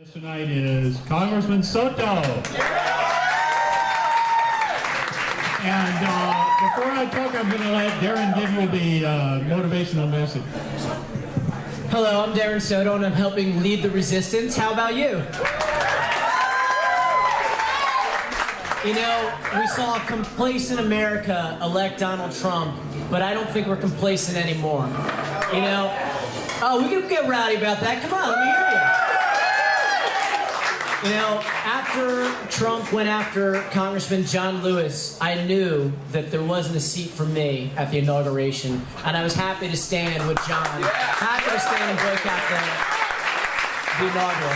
Tonight is Congressman Soto. And before I talk, I'm going to let Darren give you the motivational message. Hello, I'm Darren Soto, and I'm helping lead the resistance. How about you? You know, we saw a complacent America elect Donald Trump, but I don't think we're complacent anymore. You know? Oh, we can get rowdy about that. Come on, let me hear you. You know, after Trump went after Congressman John Lewis, I knew that there wasn't a seat for me at the inauguration, and I was happy to stand with John, happy to stand and boycott the inaugural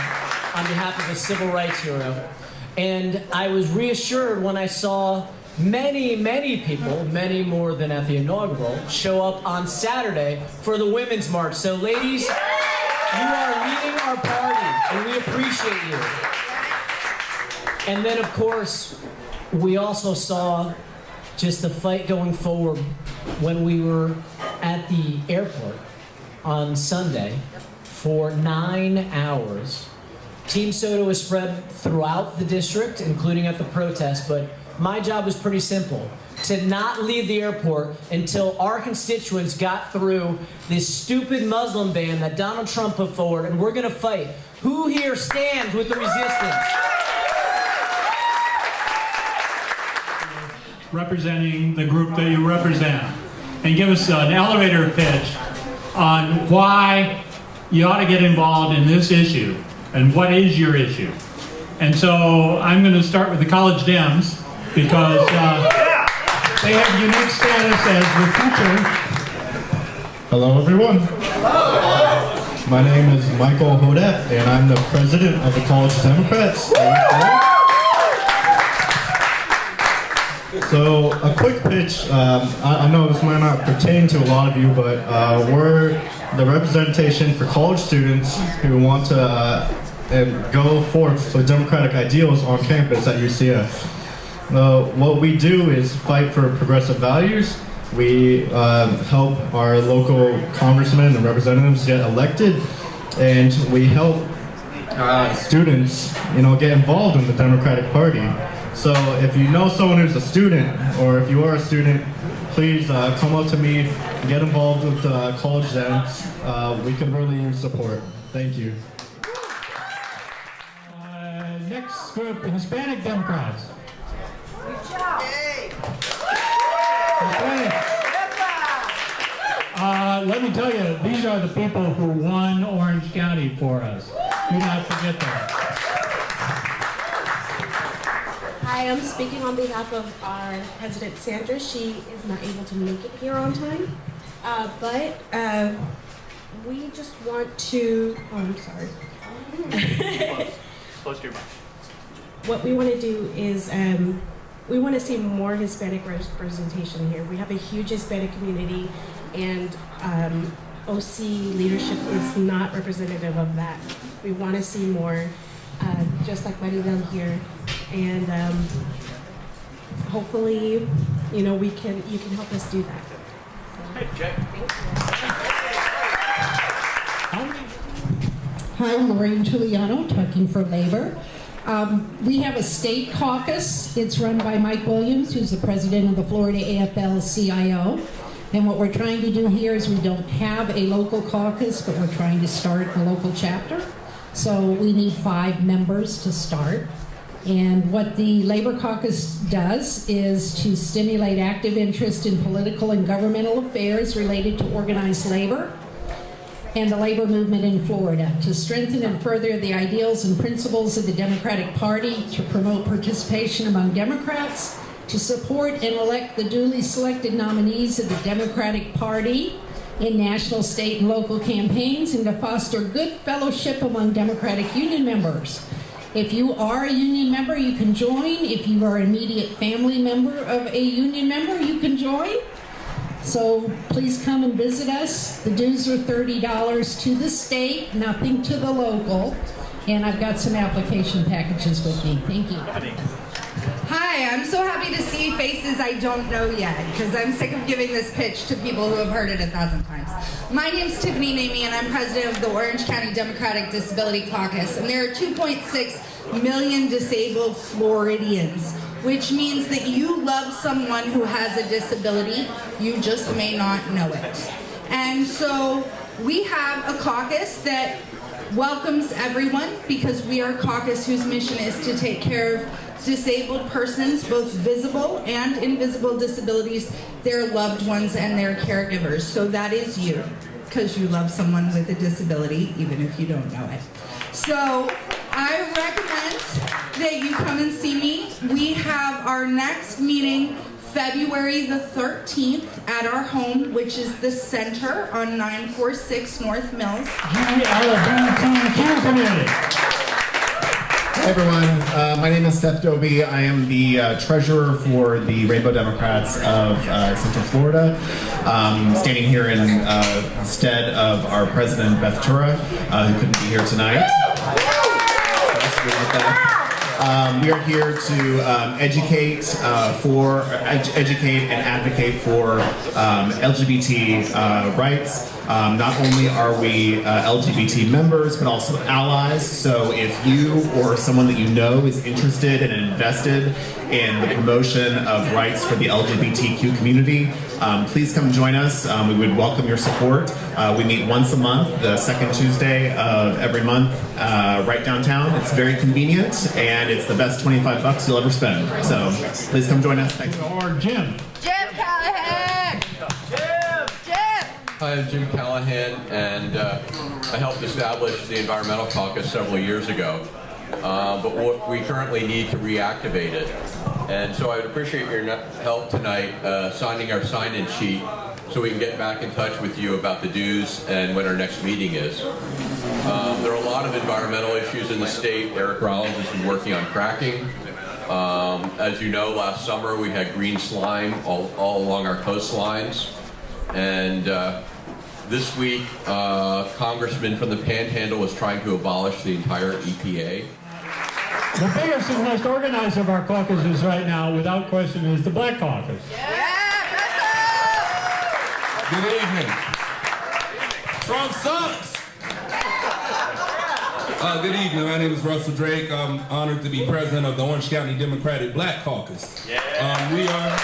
on behalf of a civil rights hero. And I was reassured when I saw many, many people, many more than at the inaugural, show up on Saturday for the Women's March. So ladies, you are leading our party, and we appreciate you. And then, of course, we also saw just the fight going forward when we were at the airport on Sunday for 9 hours. Team Soto was spread throughout the district, including at the protest, but my job was pretty simple: to not leave the airport until our constituents got through this stupid Muslim ban that Donald Trump put forward, and we're gonna fight. Who here stands with the resistance? Representing the group that you represent, and give us an elevator pitch on why you ought to get involved in this issue and what is your issue. And so I'm going to start with the College Dems because they have unique status as the future. Hello, everyone. Hello. My name is Michael Hodef, and I'm the president of the College Democrats. So, a quick pitch. I know this might not pertain to a lot of you, but we're the representation for college students who want to go forth for democratic ideals on campus at UCF. What we do is fight for progressive values. We help our local congressmen and representatives get elected, and we help students, get involved in the Democratic Party. So if you know someone who's a student, or if you are a student, please come up to me, get involved with College Dems. We can really use support. Thank you. Next group, Hispanic Democrats. Good job. Let me tell you, these are the people who won Orange County for us. Do not forget that. Hi, I'm speaking on behalf of our President Sandra. She is not able to make it here on time, but we just want to, I'm sorry. Close your mouth. What we want to do is we want to see more Hispanic representation here. We have a huge Hispanic community, and OC leadership is not representative of that. We want to see more, just like Maribel here, and hopefully, you can help us do that. Hey, Jay. Hi, I'm Lorraine Giuliano, talking for Labor. We have a state caucus. It's run by Mike Williams, who's the president of the Florida AFL-CIO. And what we're trying to do here is we don't have a local caucus, but we're trying to start a local chapter. So we need 5 members to start. And what the Labor Caucus does is to stimulate active interest in political and governmental affairs related to organized labor and the labor movement in Florida, to strengthen and further the ideals and principles of the Democratic Party, to promote participation among Democrats, to support and elect the duly selected nominees of the Democratic Party in national, state, and local campaigns, and to foster good fellowship among Democratic Union members. If you are a union member, you can join. If you are an immediate family member of a union member, you can join. So please come and visit us. The dues are $30 to the state, nothing to the local. And I've got some application packages with me. Thank you. Hi, I'm so happy to see faces I don't know yet, because I'm sick of giving this pitch to people who have heard it 1,000 times. My name's Tiffany Namey, and I'm president of the Orange County Democratic Disability Caucus, and there are 2.6 million disabled Floridians, which means that you love someone who has a disability, you just may not know it. And so we have a caucus that welcomes everyone, because we are a caucus whose mission is to take care of disabled persons, both visible and invisible disabilities, their loved ones, and their caregivers. So that is you, because you love someone with a disability, even if you don't know it. So I recommend that you come and see me. We have our next meeting February the 13th at our home, which is the Center on 946 North Mills. GLBTQ community. Hi everyone, my name is Seth Doby. I am the treasurer for the Rainbow Democrats of Central Florida. Standing here instead of our president, Beth Tura, who couldn't be here tonight. We are here to educate and advocate for LGBT rights. Not only are we LGBT members, but also allies. So if you or someone that you know is interested and invested in the promotion of rights for the LGBTQ community, please come join us. We would welcome your support. We meet once a month, the second Tuesday of every month, right downtown. It's very convenient, and it's the best $25 you'll ever spend. So please come join us. Thanks. Or Jim. Jim Callahan! Hi, I'm Jim Callahan, and I helped establish the Environmental Caucus several years ago. But we currently need to reactivate it. And so I would appreciate your help tonight signing our sign-in sheet so we can get back in touch with you about the dues and when our next meeting is. There are a lot of environmental issues in the state. Eric Rollins has been working on cracking. As you know, last summer we had green slime all along our coastlines. And this week, Congressman from the Panhandle was trying to abolish the entire EPA. The biggest and most organized of our caucuses right now, without question, is the Black Caucus. Good evening. Trump sucks. Good evening. My name is Russell Drake. I'm honored to be president of the Orange County Democratic Black Caucus. We are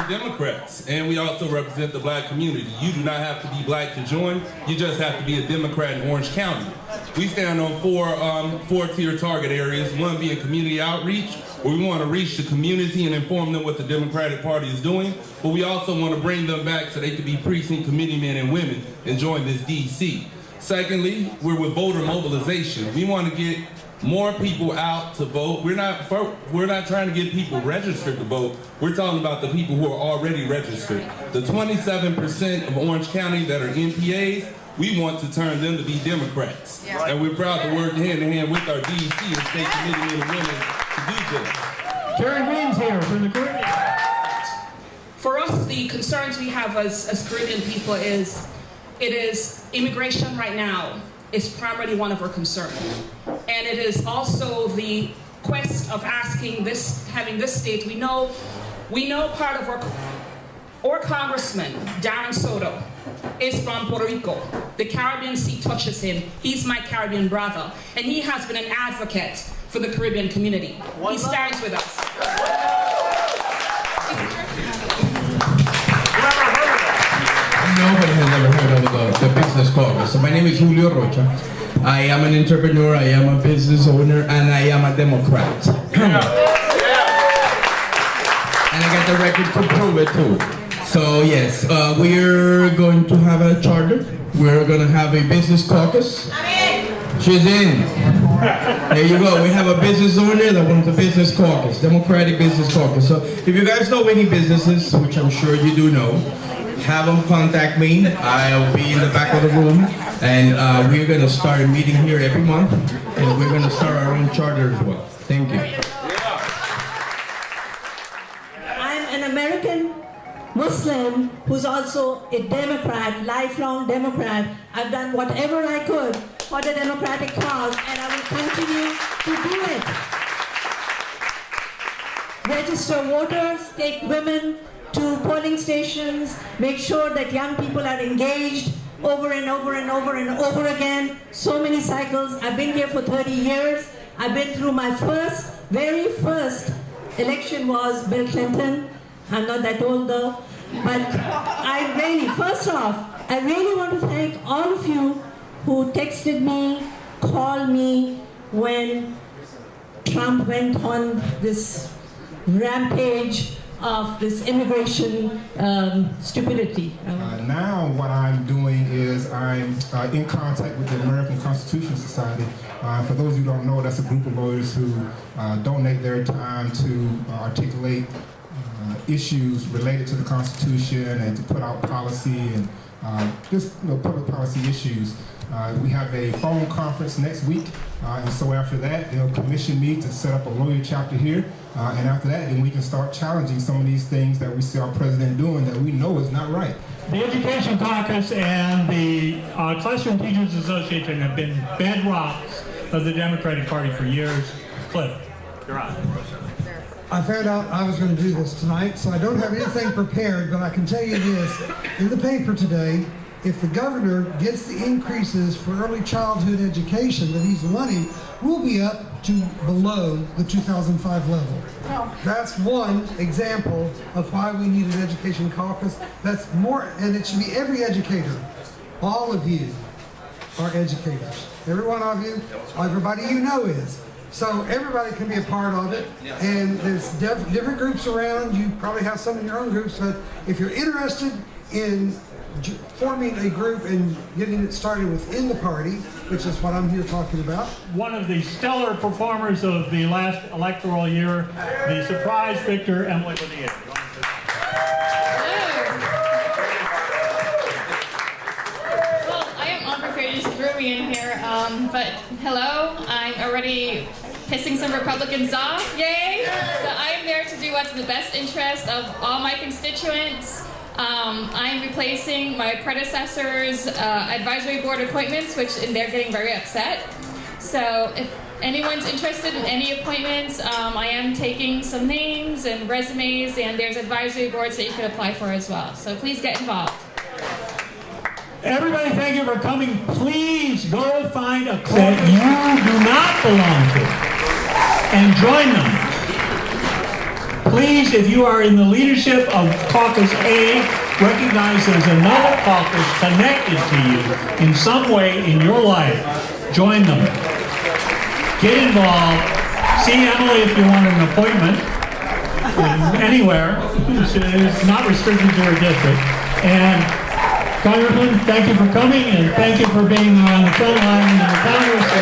Democrats, and we also represent the black community. You do not have to be black to join. You just have to be a Democrat in Orange County. We stand on four-tier target areas, one being community outreach, where we want to reach the community and inform them what the Democratic Party is doing, but we also want to bring them back so they can be precinct committee men and women and join this DC. Secondly, we're with voter mobilization. We want to get more people out to vote. We're not trying to get people registered to vote. We're talking about the people who are already registered. The 27% of Orange County that are NPAs, we want to turn them to be Democrats. And we're proud to work hand in hand with our DC and state committee men and women to do this. Karen Green's here from the Caribbean. For us, the concerns we have as Caribbean people is immigration right now is primarily one of our concerns. And it is also the quest of having this state. We know part of our congressman, Darren Soto, is from Puerto Rico. The Caribbean Sea touches him. He's my Caribbean brother. And he has been an advocate for the Caribbean community. He stands with us. Nobody has ever heard of the business caucus. So my name is Julio Rocha. I am an entrepreneur, I am a business owner, and I am a Democrat. And I got the record to prove it too. So yes, we're going to have a charter. We're going to have a business caucus. She's in. There you go. We have a business owner that wants a business caucus, Democratic Business Caucus. So if you guys know any businesses, which I'm sure you do know, have them contact me. I'll be in the back of the room, and we're going to start a meeting here every month, and we're going to start our own charter as well. Thank you. I'm an American Muslim who's also a Democrat, lifelong Democrat. I've done whatever I could for the Democratic cause, and I will continue to do it. register voters, take women to polling stations, make sure that young people are engaged over and over and over and over again. So many cycles. I've been here for 30 years. I've been through my very first election was Bill Clinton. I'm not that old though. But first off, I really want to thank all of you who texted me, called me when Trump went on this rampage of this immigration stupidity. Now what I'm doing is I'm in contact with the American Constitution Society. For those who don't know, that's a group of lawyers who donate their time to articulate issues related to the Constitution and to put out policy and just public policy issues. We have a phone conference next week, and so after that, they'll commission me to set up a lawyer chapter here, and after that, then we can start challenging some of these things that we see our president doing that we know is not right. The Education Caucus and the Classroom Teachers Association have been bedrocks of the Democratic Party for years. Cliff, you're on. I found out I was going to do this tonight, so I don't have anything prepared, but I can tell you this. In the paper today, if the governor gets the increases for early childhood education that he's wanting, we'll be up to below the 2005 level. That's one example of why we need an education caucus. That's more, and it should be every educator. All of you are educators. Every one of you, everybody you know is. So everybody can be a part of it, and there's different groups around. You probably have some in your own groups, but if you're interested in forming a group and getting it started within the party, which is what I'm here talking about. One of the stellar performers of the last electoral year, the surprise victor, Emily Bonilla. Well, I am unprepared, you just threw me in here, but hello, I'm already pissing some Republicans off, yay! So I'm there to do what's in the best interest of all my constituents. I'm replacing my predecessor's advisory board appointments, and they're getting very upset. So if anyone's interested in any appointments, I am taking some names and resumes, and there's advisory boards that you can apply for as well. So please get involved. Everybody, thank you for coming. Please go find a caucus you do not belong to and join them. Please, if you are in the leadership of Caucus A, recognize there's another caucus connected to you in some way in your life. Join them. Get involved. See Emily if you want an appointment anywhere. It's not restricted to her district. And Congressman, thank you for coming, and thank you for being on the front line in the Congress.